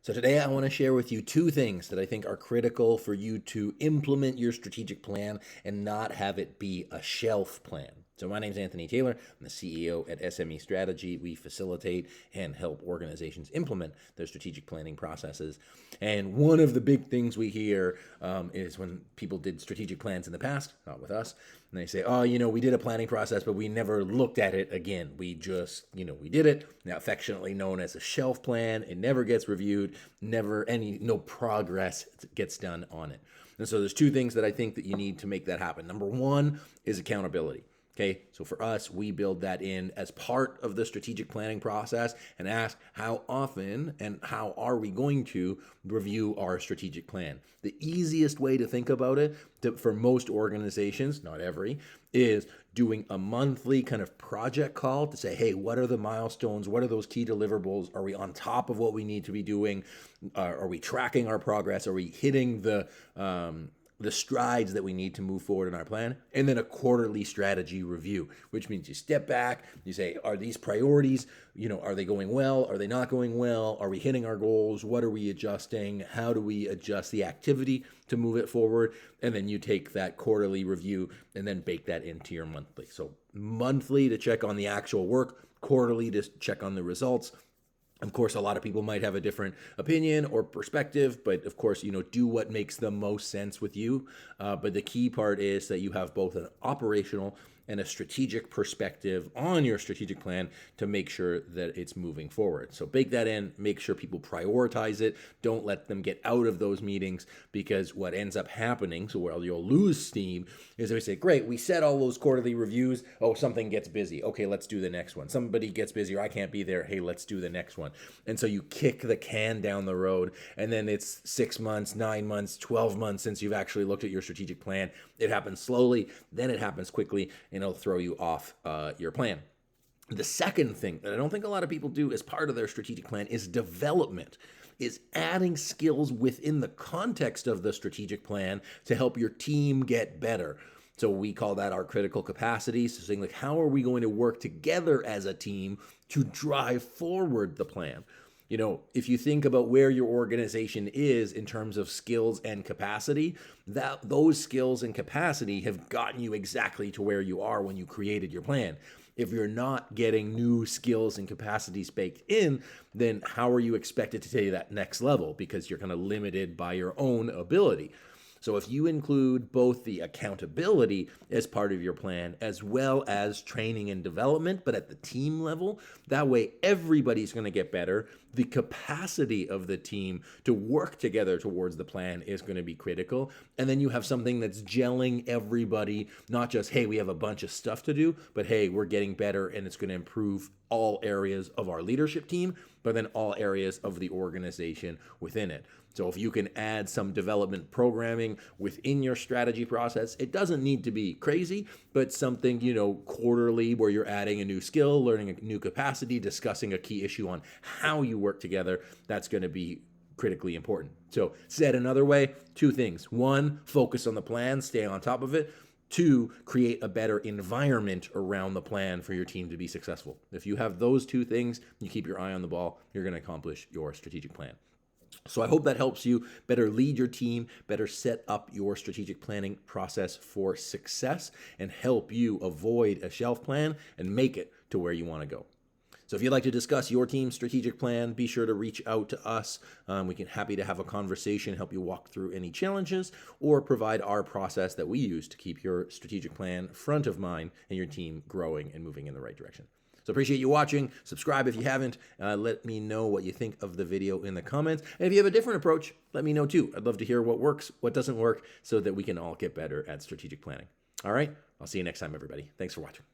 So today I want to share with you two things that I think are critical for you to implement your strategic plan and not have it be a shelf plan. So my name is Anthony Taylor. I'm the CEO at SME Strategy. We facilitate and help organizations implement their strategic planning processes. And one of the big things we hear is when people did strategic plans in the past, not with us, and they say, oh, we did a planning process, but we never looked at it again. We just, we did it, now affectionately known as a shelf plan. It never gets reviewed, no progress gets done on it. And so there's two things that I think that you need to make that happen. Number one is accountability. Okay, so for us, we build that in as part of the strategic planning process and ask how often and how are we going to review our strategic plan. The easiest way to think about it for most organizations, not every, is doing a monthly kind of project call to say, hey, what are the milestones? What are those key deliverables? Are we on top of what we need to be doing? Are we tracking our progress? Are we hitting the strides that we need to move forward in our plan? And then a quarterly strategy review, which means you step back, you say, are these priorities, are they going well? Are they not going well? Are we hitting our goals? What are we adjusting? How do we adjust the activity to move it forward? And then you take that quarterly review and then bake that into your monthly. So monthly to check on the actual work, quarterly to check on the results. Of course, a lot of people might have a different opinion or perspective, but of course, do what makes the most sense with you. But the key part is that you have both an operational and a strategic perspective on your strategic plan to make sure that it's moving forward. So bake that in, make sure people prioritize it. Don't let them get out of those meetings, because what ends up happening, so where you'll lose steam, is they say, great, we set all those quarterly reviews. Oh, something gets busy. Okay, let's do the next one. Somebody gets busy or I can't be there. Hey, let's do the next one. And so you kick the can down the road, and then it's 6 months, 9 months, 12 months since you've actually looked at your strategic plan. It happens slowly, then it happens quickly, and it'll throw you off your plan. The second thing that I don't think a lot of people do as part of their strategic plan is development, is adding skills within the context of the strategic plan to help your team get better. So we call that our critical capacities. So saying, like, how are we going to work together as a team to drive forward the plan? If you think about where your organization is in terms of skills and capacity, those skills and capacity have gotten you exactly to where you are when you created your plan. If you're not getting new skills and capacities baked in, then how are you expected to take that next level? Because you're kind of limited by your own ability. So if you include both the accountability as part of your plan, as well as training and development, but at the team level, that way everybody's going to get better. The capacity of the team to work together towards the plan is going to be critical. And then you have something that's gelling everybody, not just, hey, we have a bunch of stuff to do, but hey, we're getting better and it's going to improve all areas of our leadership team, but then all areas of the organization within it. So if you can add some development programming within your strategy process, it doesn't need to be crazy, but something, quarterly where you're adding a new skill, learning a new capacity, discussing a key issue on how you work together, that's going to be critically important. So said another way, two things. One, focus on the plan, stay on top of it. Two, create a better environment around the plan for your team to be successful. If you have those two things, you keep your eye on the ball, you're going to accomplish your strategic plan. So I hope that helps you better lead your team, better set up your strategic planning process for success, and help you avoid a shelf plan and make it to where you want to go. So if you'd like to discuss your team's strategic plan, be sure to reach out to us. We can happy to have a conversation, help you walk through any challenges, or provide our process that we use to keep your strategic plan front of mind and your team growing and moving in the right direction. So appreciate you watching. Subscribe if you haven't. Let me know what you think of the video in the comments. And if you have a different approach, let me know too. I'd love to hear what works, what doesn't work, so that we can all get better at strategic planning. All right, I'll see you next time, everybody. Thanks for watching.